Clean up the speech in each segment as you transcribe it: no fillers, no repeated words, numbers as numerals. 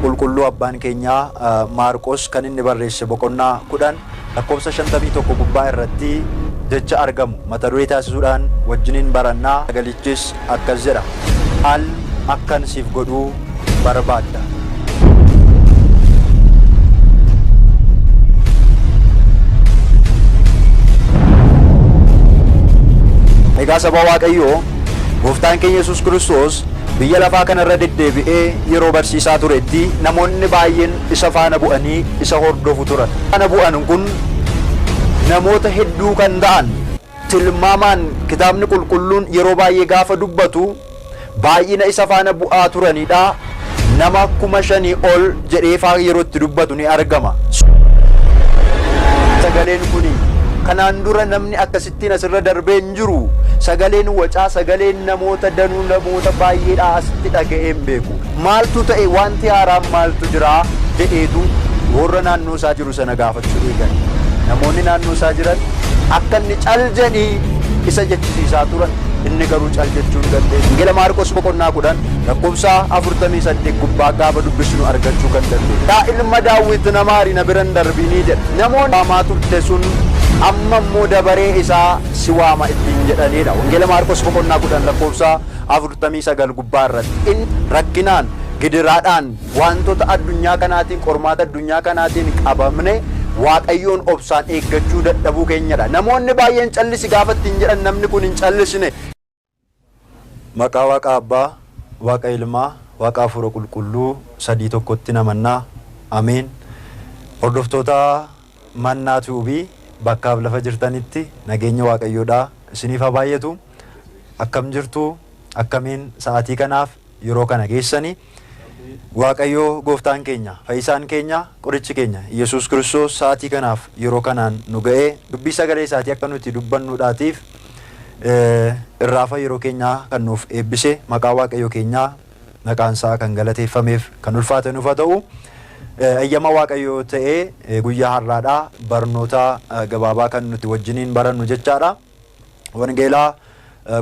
Qulqulluu abbaan keenyaa Maarqos kan inni barreesse boqonnaa 10 lakkoofsa 51 gubbaa irratti jecha argamu mata duree taasisuudhaan wajjiniin barannaa. Sagalichis akkas jedha: maal akkan siif godhuu barbaadda? Egaa saba Waaqayyoo Gooftaan keenya Yesuus Kiristoos biyya lafaa kanarra deddeebi'ee yeroo barsiisaa turetti namoonni baay'een isa faana bu'anii isa hordofu turan. Faana bu'an kun namoota hedduu kan ta'an, tilmaamaan kitaabni qulqulluun yeroo baay'ee gaafa dubbatu baay'ina isa faana bu'aa turanidha. Nama 5,000 ol jedhee faa yeroo itti dubbatu ni argama. Sagaleen kuni kanaan dura namni akkasittiin asirra darbee hin jiru. Sagaleen wacaa, sagaleen namoota danuu, namoota baay'eedhaa asitti dhaga'ee hin beeku. Maaltu ta'e, wanti haaraan maaltu jira jedheetu warra naannoo isaa jiru sana gaafachuu eegan. Namoonni naannoo isaa jiran akka inni cal jedhii isa jechisiisaa turan, inni garuu cal jechuu hin dandeenye. Wangeela Maarqos boqonnaa 10 lakkoofsa 48 gubbaa gaafa dubbisnu argachuu kan dandeenye. Yaa ilma Daawit na maari na biran darbinii jedha. Namoonni waamaa turte sun amma immoo dabaree isaa si waama ittiin jedhanidha. Wangeela Maarqos boqonnaa 10 lakkoofsa 49 gubbaa irratti inni rakkinaan, gidiraadhaan, wantoota addunyaa kanaatiin, qormaata addunyaa kanaatiin qabamne Waaqayyoon obsaan eeggachuu dadhabuu keenyadha. Namoonni baay'een callisi gaafa ittiin jedhan namni kun hin callisne. Maqaa Waaqa Abbaa, Waaqa Ilmaa, Waaqa Hafuura Qulqulluu sadii tokkotti namannaa. Ameen. Hordoftoota Mannaa Tuubii bakkaaf lafa jirtanitti nageenya Waaqayyoodhaa isiniif haa baay'atu. Akkam jirtu? Akkamiin sa'aatii kanaaf yeroo kana geessanii? Waaqayyoo Gooftaan keenya, Fayyisaan keenya, Qorichi keenya Yesuus Kiristoos sa'aatii kanaaf yeroo kanaan nu ga'ee dubbii sagalee isaatii akka nuti dubbannuudhaatiif irraafa yeroo keenyaa kan nuuf eebbise maqaa Waaqayyoo keenyaa maqaan isaa kan galateeffameef kan ulfaate nuuf haa ta'u. Eeyyama Waaqayyoo ta'ee guyyaa har'aadhaa barnoota gabaabaa kan nuti wajjiniin barannu jechaadha. Wangeelaa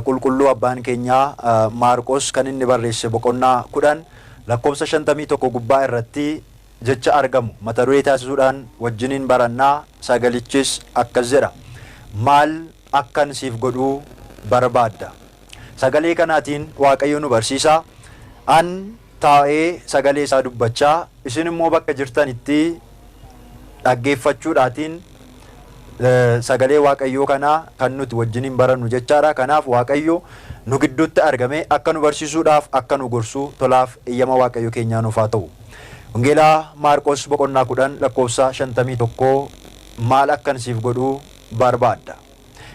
qulqulluu abbaan keenyaa Maarqos kan inni barreesse boqonnaa 10 lakkoofsa 51 gubbaa irratti jecha argamu mata duree taasisuudhaan wajjiniin barannaa. Sagalichis akkas jedha: maal akkan siif godhuu barbaadda? Sagalee kanaatiin Waaqayyo nu barsiisa. An taa'ee sagalee isaa dubbachaa, isin immoo bakka jirtanitti dhaggeeffachuudhaatiin sagalee Waaqayyoo kanaa kan nuti wajjiniin barannu jechaadha. Kanaaf Waaqayyo nu gidduutti argame akka nu barsiisuudhaaf, akka nu gorsuu tolaaf eeyyama Waaqayyo keenyaa nuuf haa ta'u. Wangeelaa Maarqos boqonnaa 10 lakkoofsa 51 maal akkan siif godhuu barbaadda?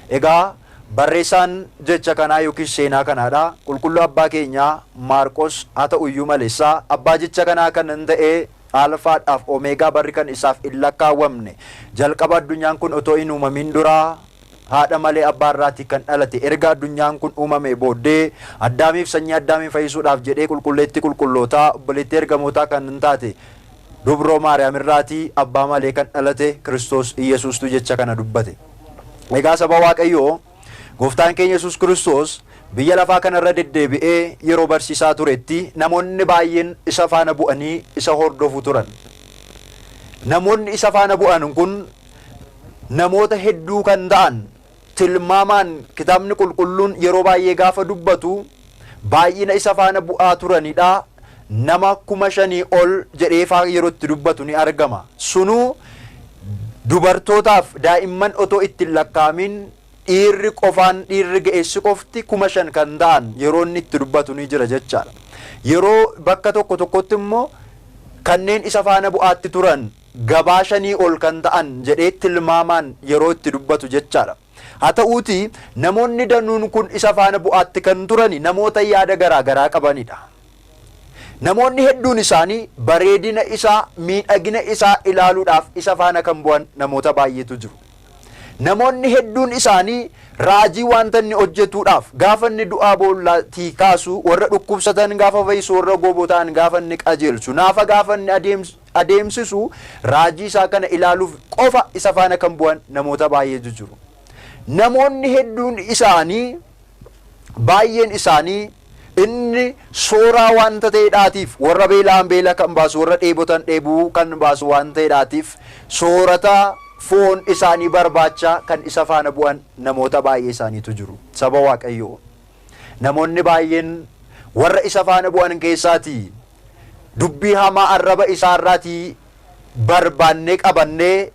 Egaa barreessaan jecha kanaa yookiin seenaa kanaadha. Qulqulluu abbaa keenyaa Maarqos haa ta'u iyyuu maleessaa abbaa jecha kanaa kan hin ta'e alfaadhaaf omeegaa barri kan isaaf hin lakkaawwamne, jalqaba addunyaan kun otoo hin uumamin duraa haadha malee abbaa irraatii kan dhalate, erga addunyaan kun uumame booddee Addaamiif sanyii Addaamiin fayyisuudhaaf jedhee qulqulleetti qulqullootaa, obboleettii ergamootaa kan hin taate dubroo Maariyaam irraatii abbaa malee kan dhalate Kiristoos Iyesuustu jecha kana dubbate. Egaa saba Waaqayyoo Gooftaan keenya Yesuus Kiristoos biyya lafaa kanarra deddeebi'ee yeroo barsiisaa turetti namoonni baay'een isa faana bu'anii isa hordofu turan. Namoonni isa faana bu'an kun namoota hedduu kan ta'an, tilmaamaan kitaabni qulqulluun yeroo baay'ee gaafa dubbatu baay'ina isa faana bu'aa turanidha. Nama 5,000 ol jedhee faa yeroo itti dubbatu ni argama. Sunuu dubartootaaf daa'imman otoo ittiin lakkaamin dhiirri qofaan, dhiirri ga'eessi qofti 5,000 kan ta'an yeroo inni itti dubbatu ni jira jechaadha. Yeroo bakka tokko tokkotti immoo kanneen isa faana bu'aatti turan gabaa 5 ol kan ta'an jedhee tilmaamaan yeroo itti dubbatu jechaadha. Haa ta'uuti namoonni danuun kun isa faana bu'aatti kan turani namoota yaada garaa garaa qabanidha. Namoonni hedduun isaanii bareedina isaa, miidhagina isaa ilaaluudhaaf isa faana kan bu'an namoota baay'eetu jiru. Namoonni hedduun isaanii raajii wanta inni hojjetuudhaaf gaafa inni du'aa boollaatii kaasu, warra dhukkubsatan gaafa fayyisu, warra goobotaan gaafa inni qajeelchu, naafa gaafa inni adeemsisu, raajii isaa kana ilaaluuf qofa isa faana kan bu'an namoota baay'eetu jiru. Namoonni hedduun isaanii, baay'een isaanii inni sooraa wanta ta'eedhaatiif warra beela'an beela kan baasu warra dheebotan dheebuu kan baasu waan ta'eedhaatiif soorata foon isaanii barbaacha kan isa faana bu'an namoota baay'ee isaaniitu jiru. Saba Waaqayyoo namoonni baay'een warra isa faana bu'an keessaatii dubbii hamaa arraba isaarraatii barbaannee qabannee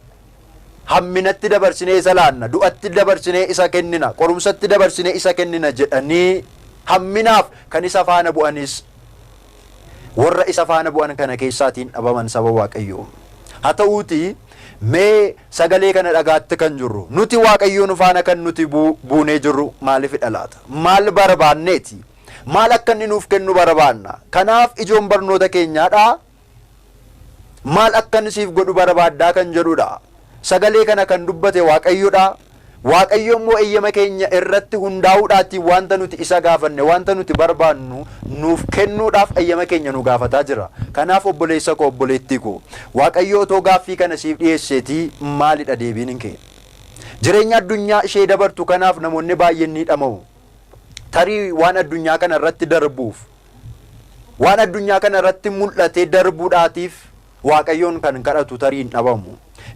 hamminatti dabarsinee isa laanna, du'atti dabarsinee isa kennina, qorumsatti dabarsinee isa kennina jedhanii hamminaaf kan isa faana bu'anis warra isa faana bu'an kana keessaatiin dhabaman saba Waaqayyoo. Haa ta'uuti mee sagalee kana dhagaatti kan jirru nuti Waaqayyoo nu faana kan nuti buunee jirru maaliifidha laata? Maal barbaanneeti? Maal akka inni nuuf kennu barbaanna? Kanaaf ijoon barnoota keenyaadha. Maal akka inni siif godhu barbaaddaa kan jedhudha. Sagalee kana kan dubbate Waaqayyoodha. Waaqayyo immoo eeyyama keenya irratti hundaa'uudhaatiin wanta nuti isa gaafanne, wanta nuti barbaannu nuuf kennuudhaaf eeyyama keenya nu gaafataa jira. Kanaaf obboleessa koo, obboleettii koo, Waaqayyo otoo gaaffii kana siif dhiyeesseetii maalidha deebiin kee? Jireenya addunyaa ishee dabartu kanaaf namoonni baay'een ni dhama'u. Tarii waan addunyaa kana irratti darbuuf, waan addunyaa kana irratti mul'atee darbuudhaatiif Waaqayyoon kan kadhatu tarii hin dhabamu.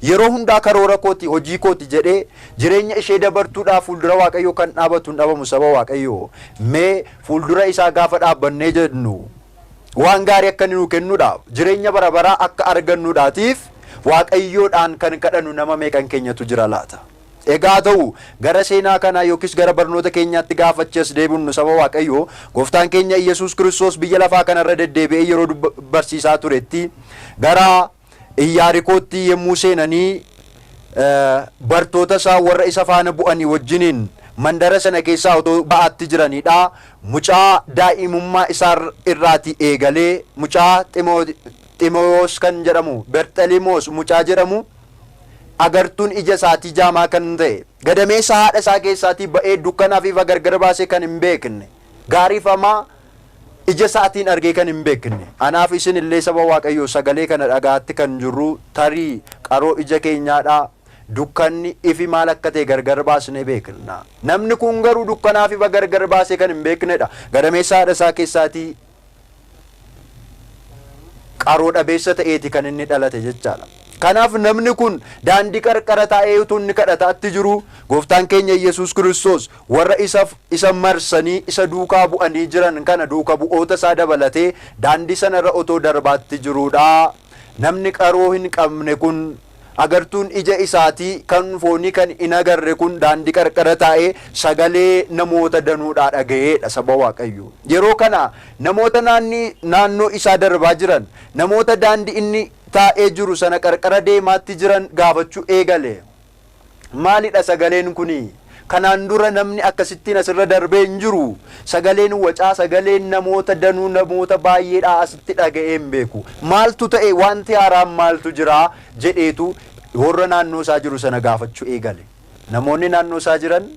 Yeroo hundaa karoora kooti, hojii kooti jedhee jireenya ishee dabartuudhaaf fuuldura Waaqayyoo kan dhaabatu hin dhabamu saba Waaqayyoo. Mee fuuldura isaa gaafa dhaabbannee jennu waan gaarii akka nu kennuudhaaf, jireenya bara baraa akka argannuudhaatiif Waaqayyoodhaan kan kadhannu nama meeqan keenyatu jira laata? Egaa ta'u gara seenaa kanaa yookiis gara barnoota keenyaatti gaafachees deebinu saba Waaqayyoo, gooftaan keenya Iyesuus Kiristoos biyya lafaa kanarra deddeebi'ee yeroo barsiisaa turetti gara Iyyaarikootti yemmuu seenanii bartoota isaa warra isa faana bu'anii wajjiniin mandara sana keessaa otoo ba'aatti jiranidha. Mucaa daa'imummaa isaa irraati eegalee mucaa Ximooyoos kan jedhamu, Berxelimoos mucaa jedhamu, agartuun ija isaatii jaamaa kan ta'e, gadameessa haadha isaa keessaatii ba'ee dukkanaa fi gargar baasee kan hin beekne, gaariifamaa ija isaatiin argee kan hin beekne. Anaaf isin illee saba Waaqayyoo sagalee kana dhagaatti kan jirru tarii qaroo ija keenyaadha. Dukkanni ifi maal akka ta'e gargar baasnee beekna. Namni kun garuu dukkanaa fi gargar baasee kan hin beeknedha. Gadameessa haadha isaa keessaatii qaroo dhabeessa ta'eeti kan inni dhalate jechaadha. Kanaaf namni kun daandii qarqara taa'ee utuu inni kadhataatti jiru gooftaan keenya Iyesuus Kiristoos warra isa marsanii isa duukaa bu'anii jiran kana duuka bu'oota isaa dabalatee daandii sanarra otoo darbaatti jirudha. Namni qaroo hin qabne kun, agartuun ija isaatii kan foonii kan hin agarre kun daandii qarqara taa'ee sagalee namoota danuudhaa dhaga'eedha saba Waaqayyoo. Yeroo kana namoota naannoo isaa darbaa jiran, namoota daandii inni taa'ee jiru sana qarqara deemaatti jiran gaafachuu eegale. Maalidha sagaleen kuni? Kanaan dura namni akkasittiin asirra darbee hin jiru. Sagaleen wacaa, sagaleen namoota danuu, namoota baay'eedhaa asitti dhaga'ee hin beeku. Maaltu ta'e? Wanti haaraan maaltu jira jedheetu warra naannoo isaa jiru sana gaafachuu eegale. Namoonni naannoo isaa jiran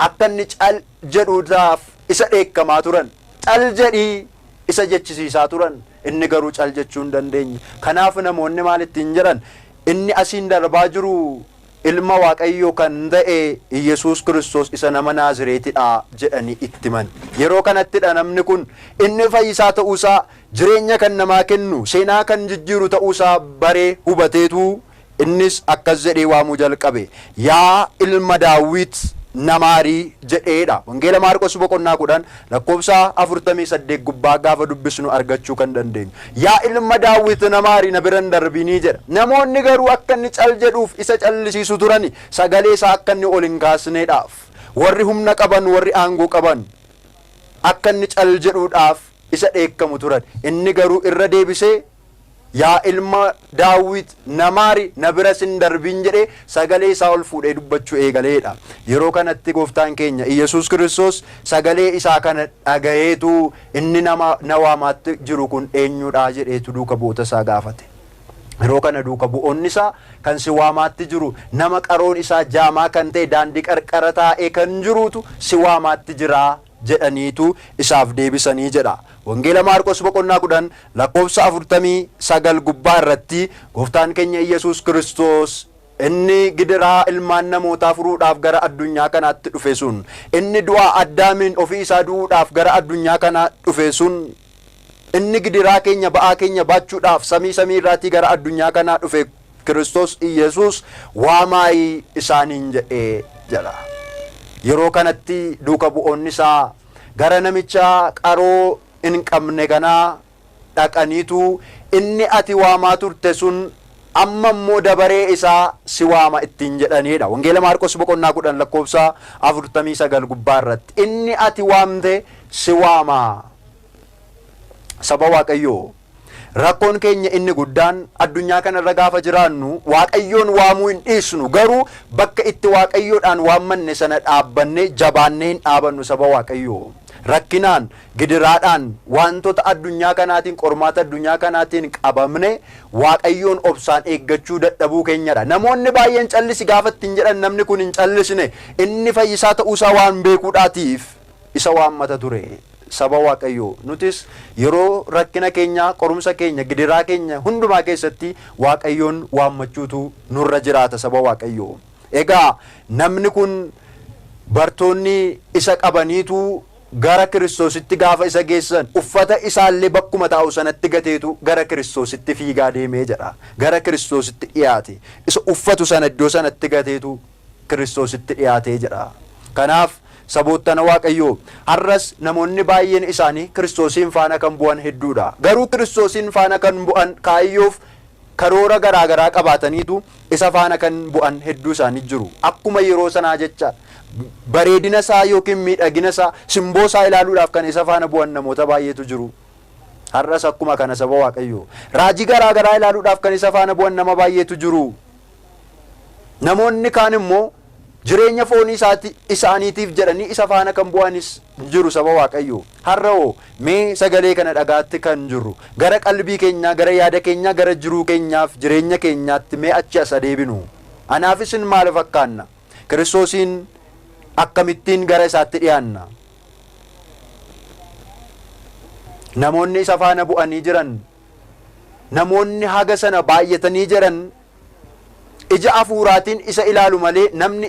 akka inni cal jedhuudhaaf isa dheekkamaa turan. Cal jedhii isa jechisiisaa turan. Inni garuu cal jechuu hin dandeenye. Kanaaf namoonni maal ittiin jedhan? Inni asiin darbaa jiru ilma Waaqayyoo kan ta'e Iyesuus Kiristoos isa nama Naazreetidha jedhanii itti himan. Yeroo kanattidha namni kun inni fayyisaa ta'uusaa, jireenya kan namaa kennu, seenaa kan jijjiiru ta'uusaa baree hubateetu innis akkas jedhee waamuu jalqabe. Yaa ilma Daawit namaarii jedheedha. Wangeela Maarqos boqonnaa 10 lakkoofsa 48 gubbaa gaafa dubbisnu argachuu kan dandeenyu. Yaa ilma Daawit namaarii na biran darbinii jedha. Namoonni garuu akka inni cal jedhuuf isa callisiisu turani, sagalee isaa akka inni ol hin kaasneedhaaf. Warri humna qaban, warri aangoo qaban akka inni cal jedhuudhaaf isa dheekkamu turan. Inni garuu irra deebisee yaa ilma Daawit namaari na bira sin darbin jedhee sagalee isaa ol fuudhee dubbachuu eegaleedha. Yeroo kanatti gooftaan keenya Iyesuus Kiristoos sagalee isaa kana dhagayeetu inni nama waamaatti jiru kun eenyudha jedheetu duuka bu'oota isaa gaafate. Yeroo kana duuka bu'oonni isaa kan si waamaatti jiru nama qaroon isaa jaamaa kan ta'e daandii qarqara taa'ee kan jirutu si waamaatti jira jedhaniitu isaaf deebisanii jedha. Wangeela Maarqos boqonnaa 10 lakkoofsa 49 gubbaa irratti gooftaan keenya Iyesuus Kiristoos inni gidiraa ilmaan namootaa furuudhaaf gara addunyaa kanaatti dhufe sun, inni du'aa Addaamiin ofii isaa du'uudhaaf gara addunyaa kanaa dhufe sun, inni gidiraa keenya ba'aa keenya baachuudhaaf samii irraatii gara addunyaa kanaa dhufe Kiristoos Iyesuus waamaayii isaaniin jedhee jedha. Yeroo kanatti duuka bu'oonni isaa gara namicha qaroo hin qabne kanaa dhaqaniitu inni ati waamaa turte sun amma immoo dabaree isaa si waama ittiin jedhaniidha. Wangeela Maarqos boqonnaa 10 lakkoofsa 49 gubbaa irratti inni ati waamte si waama. Saba Waaqayyoo, rakkoon keenya inni guddaan addunyaa kanarra gaafa jiraannu Waaqayyoon waamuu hin dhiisnu, garuu bakka itti Waaqayyoodhaan waammanne sana dhaabbanne jabaannee hin dhaabannu. Saba Waaqayyoo, rakkinaan gidiraadhaan wantoota addunyaa kanaatiin qormaata addunyaa kanaatiin qabamne Waaqayyoon obsaan eeggachuu dadhabuu keenyadha. Namoonni baay'een callisi gaafa ittiin jedhan namni kun hin callisne, inni fayyisaa ta'uusaa waan beekuudhaatiif isa waammata ture. Saba Waaqayyoo, nutis yeroo rakkina keenya, qorumsa keenya, gidiraa keenya hundumaa keessatti Waaqayyoon waammachuutu nurra jiraata. Saba Waaqayyoo, egaa namni kun bartoonni isa qabaniitu gara Kiristoositti gaafa isa geessan uffata isaallee bakkuma taa'u sanatti gateetu gara Kiristoositti fiigaa deemee jedha. Gara Kiristoositti dhiyaate, isa uffatu sana iddoo sanatti gateetu Kiristoositti dhiyaatee jedha. Kanaaf saboottan Waaqayyoo, har'as namoonni baay'een isaanii Kiristoosiin faana kan bu'an hedduudha. Garuu Kiristoosiin faana kan bu'an kaayyoof karoora garaagaraa qabaataniitu isa faana kan bu'an hedduu isaanii jiru. Akkuma yeroo sanaa jecha bareedina isaa yookiin miidhagina isaa, simboo isaa ilaaluudhaaf kan isa faana bu'an namoota baay'eetu jiru. Har'as akkuma kana saba Waaqayyoo, raajii garaagaraa ilaaluudhaaf kan isa faana bu'an nama baay'eetu jiru. Namoonni kaan immoo jireenya foonii isaaniitiif jedhanii isa faana kan bu'anis jiru. Saba Waaqayyoo, har'oo mee sagalee kana dhagaatti kan jirru gara qalbii keenyaa, gara yaada keenyaa, gara jiruu keenyaaf jireenya keenyaatti mee achi asa deebinu. Anaaf isin maal fakkaanna? Kiristoosiin akkamittiin gara isaatti dhiyaanna? Namoonni isa faana bu'anii jiran, namoonni haga sana baay'atanii jiran ija hafuuraatiin isa ilaalu malee, namni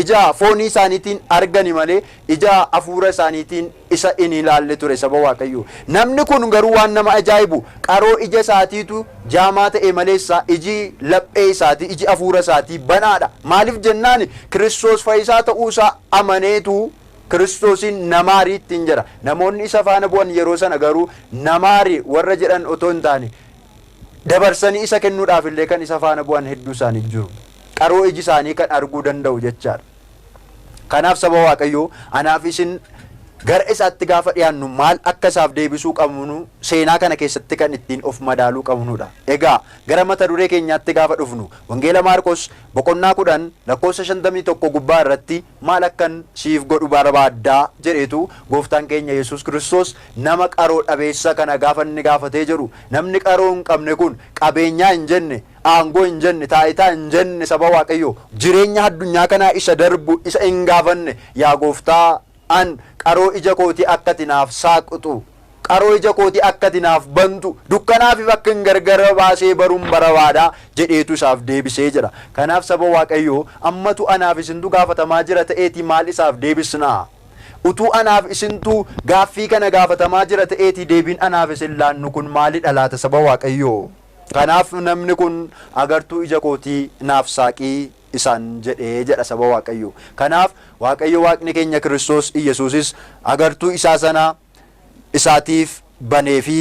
ija foonii isaaniitiin argani malee ija hafuura isaaniitiin isa in ilaalle ture. Saba Waaqayyoo, namni kun garuu waan nama ajaa'ibu, qaroo ija isaatiitu jaamaa ta'e maleessa iji laphee isaatii, iji hafuura isaatii banaadha. Maaliif jennaan Kiristoos fayyisaa ta'uusaa amaneetu Kiristoosiin namaarii ittiin jira. Namoonni isa faana bu'an yeroo sana garuu namaarii warra jedhan otoo hin taane dabarsanii isa kennuudhaaf illee kan isa faana bu'an hedduu isaanii jiru. Qaroo iji isaanii kan arguu danda'u jechaadha. Kanaaf saba Waaqayyoo, anaaf isin gara isaatti gaafa dhiyaannu maal akka isaaf deebisuu qabnu seenaa kana keessatti kan ittiin of madaaluu qabnudha. Egaa gara mata duree keenyaatti gaafa dhufnu Wangeela Maarqos boqonnaa 10 lakkoofsa 51 gubbaa irratti maal akkan siif godhu barbaaddaa jedheetu gooftaan keenya Yesuus Kiristoos nama qaroo dhabeessa kana gaafa inni gaafatee jedhu, namni qaroo hin qabne kun qabeenyaa hin jenne, aangoo hin jenne, taayitaa hin jenne, saba Waaqayyoo jireenya addunyaa kanaa isa darbu isa hin gaafanne, yaa gooftaa an qaroo ija kootii akkati naaf saaqutu, qaroo ija kootii akkati naaf bantu, dukkanaaf bakka hin gargar baasee baruun barbaada jedheetu isaaf deebisee jedha. Kanaaf saba Waaqayyoo, ammatu anaaf isintu gaafatamaa jira ta'eeti maal isaaf deebisnaa? Utuu anaaf isintu gaaffii kana gaafatamaa jira ta'eeti deebiin anaaf isin laannu kun maalidha laata saba Waaqayyoo? Kanaaf namni kun agartuu ija kootii naaf saaqii isaan jedhee jedha saba Waaqayyoo. Kanaaf Waaqayyo Waaqni keenya Kiristoos Iyesuusis agartuu isaa sana isaatiif banee fi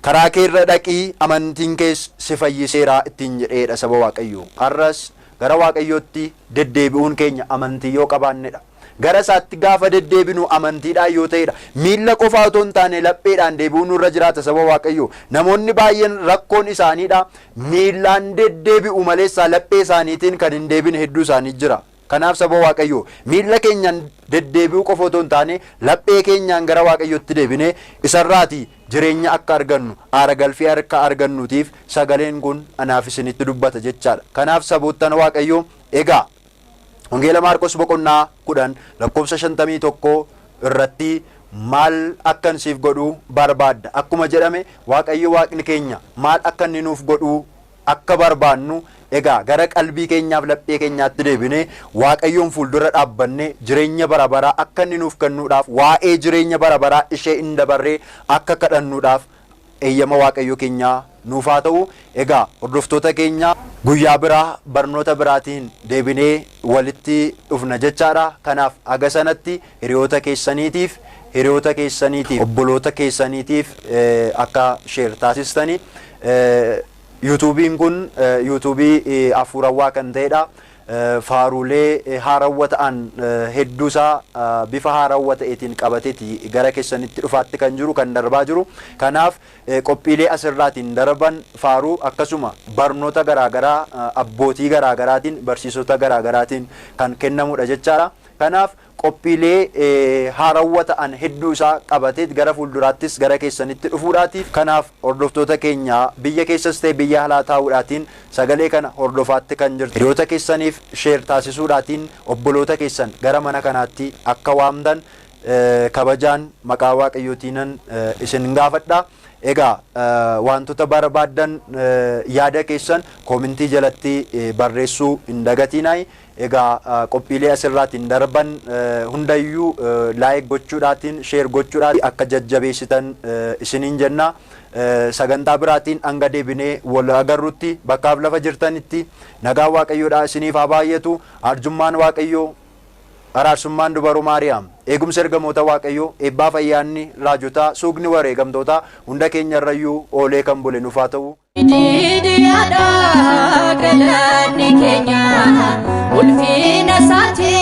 karaa keerra dhaqii amantiin kees si fayyiseeraa ittiin jedheedha saba Waaqayyoo. Har'as gara Waaqayyootti deddeebi'uun keenya amantii yoo qabaannedha. Gara isaatti gaafa deddeebinu amantiidhaan yoo ta'edha. Miilla qofaa otoo hin taane lapheedhaan deebi'uun nurra jiraata saba Waaqayyoo. Namoonni baay'een rakkoon isaaniidha miillaan deddeebi'u maleessaa laphee isaaniitiin kan hin deebine hedduu isaanii jira. Kanaaf saba Waaqayyoo, miilla keenyaan deddeebi'u qofa otoo hin taane laphee keenyaan gara Waaqayyootti deebine isarraati jireenya akka argannu, aara galfii akka argannuutiif sagaleen kun anaaf isinitti dubbata jechaadha. Kanaaf saboottan Waaqayyoo, egaa Wangeela Maarqos boqonnaa 10 lakkoofsa 51 irratti maal akkan siif godhuu barbaadda? Akkuma jedhame Waaqayyo Waaqni keenya maal akka inni nuuf godhuu akka barbaannu egaa gara qalbii keenyaaf laphee keenyaatti deebinee waaqayyoon fuuldura dhaabbannee jireenya bara baraa akka inni nuuf kennuudhaaf waa'ee jireenya bara baraa ishee hin dabarree akka kadhannuudhaaf eeyyama waaqayyo keenyaa nuuf haa ta'u. Egaa hordoftoota keenya guyyaa biraa barnoota biraatiin deebinee walitti dhufna jechaadha. Kanaaf aga sanatti hiriyoota keessaniitiif obboloota keessaniitiif akka sheer taasistanii yuutuubiin kun yuutuubii hafuurawaa kan ta'edha. Faarulee haarawwa ta'an hedduusaa bifa haarawwa ta'eetiin qabateeti gara keessanitti dhufaatti kan jiru kan darbaa jiru. Kanaaf qophiilee asirraatiin darban faaruu akkasuma barnoota garaagaraa abbootii garaagaraatiin barsiisota garaagaraatiin kan kennamudha jechaadha. Kanaaf qophiilee haarawwa ta'an hedduu isaa qabateet gara fuulduraattis gara keessanitti dhufuudhaatiif. Kanaaf hordoftoota keenya biyya keessas ta'e biyya alaa taa'uudhaatiin sagalee kana hordofaatti kan jirtu hiriyoota keessaniif sheer taasisuudhaatiin obboloota keessan gara mana kanaatti akka waamtan kabajaan maqaa waaqayyootiinan isin gaafadha. Egaa wantoota barbaaddan yaada keessan koomentii jalatti barreessuu hin dagatinaa. Egaa qophiilee asirraatiin darban hundayyuu laayik gochuudhaatiin sheer gochuudhaatiin akka jajjabeessitan isiniin jenna. Sagantaa biraatiin hanga deebinee wal agarrutti bakkaaf lafa jirtanitti nagaa waaqayyoodhaa isiniif haa baay'atu. Arjummaan waaqayyoo araarsummaan dubaroo Maariyaam eegumsa ergamoota waaqayyoo eebbaa fayyaanni raajotaa suuqni wareegamtoota hunda keenya irrayyuu oolee kan bule nuuf haa ta'u. Ulfina saati